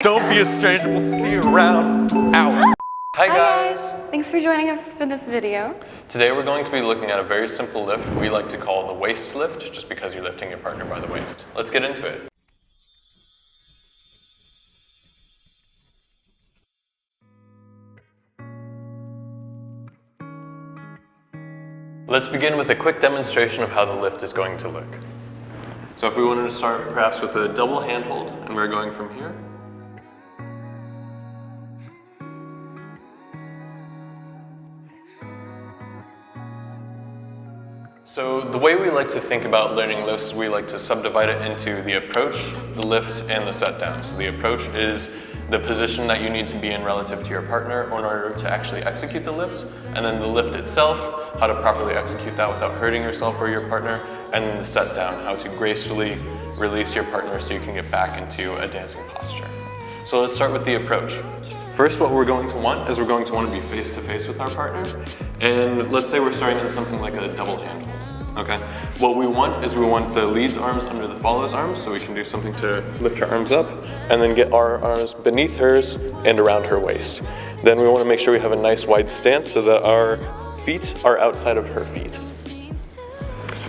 Don't be a stranger, we'll see you around. Out. Hi guys! Thanks for joining us for this video. Today we're going to be looking at a very simple lift we like to call the waist lift, just because you're lifting your partner by the waist. Let's get into it. Let's begin with a quick demonstration of how the lift is going to look. So if we wanted to start perhaps with a double handhold, and we're going from here. So the way we like to think about learning lifts, we like to subdivide it into the approach, the lift, and the set down. So the approach is the position that you need to be in relative to your partner in order to actually execute the lift, and then the lift itself, how to properly execute that without hurting yourself or your partner, and then the set down, how to gracefully release your partner so you can get back into a dancing posture. So let's start with the approach. First, what we're going to want is we're going to want to be face to face with our partner, and let's say we're starting in something like a double handhold. Okay, what we want is we want the lead's arms under the follow's arms, so we can do something to lift her arms up and then get our arms beneath hers and around her waist. Then we want to make sure we have a nice wide stance so that our feet are outside of her feet.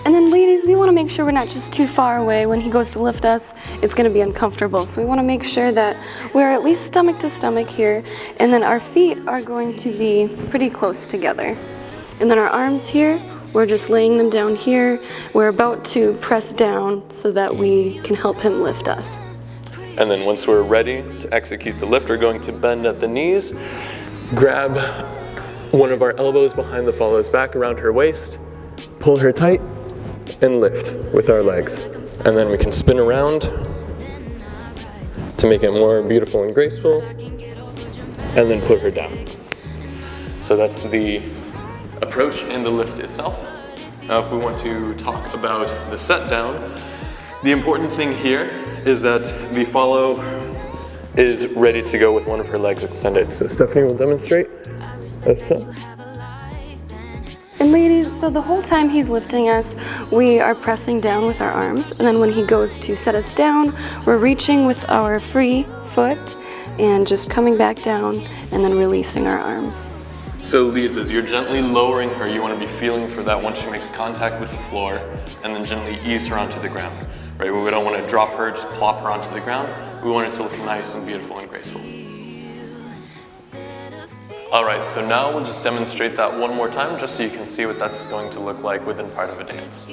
And then ladies, we want to make sure we're not just too far away. When he goes to lift us, it's going to be uncomfortable. So we want to make sure that we're at least stomach to stomach here, and then our feet are going to be pretty close together. And then our arms here, we're just laying them down here. We're about to press down so that we can help him lift us. And then once we're ready to execute the lift, we're going to bend at the knees, grab one of our elbows behind the follow's back around her waist, pull her tight, and lift with our legs. And then we can spin around to make it more beautiful and graceful, and then put her down. So that's the approach and the lift itself. Now if we want to talk about the set down, the important thing here is that the follow is ready to go with one of her legs extended. So Stephanie will demonstrate. And ladies, so the whole time he's lifting us, we are pressing down with our arms, and then when he goes to set us down, we're reaching with our free foot and just coming back down and then releasing our arms. So leads, as you're gently lowering her, you want to be feeling for that once she makes contact with the floor, and then gently ease her onto the ground. Right? We don't want to drop her, just plop her onto the ground. We want it to look nice and beautiful and graceful. Alright, so now we'll just demonstrate that one more time, just so you can see what that's going to look like within part of a dance.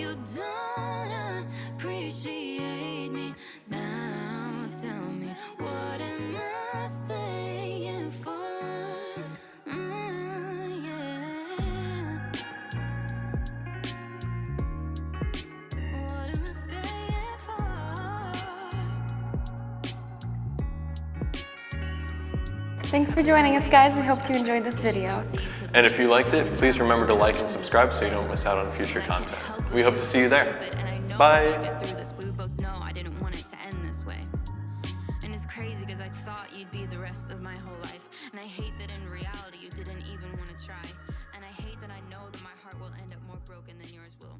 Thanks for joining us, guys. We hope you enjoyed this video. And if you liked it, please remember to like and subscribe so you don't miss out on future content. We hope to see you there. Bye! And it's crazy because I thought you'd be the rest of my whole life. And I hate that in reality you didn't even want to try. And I hate that I know that my heart will end up more broken than yours will.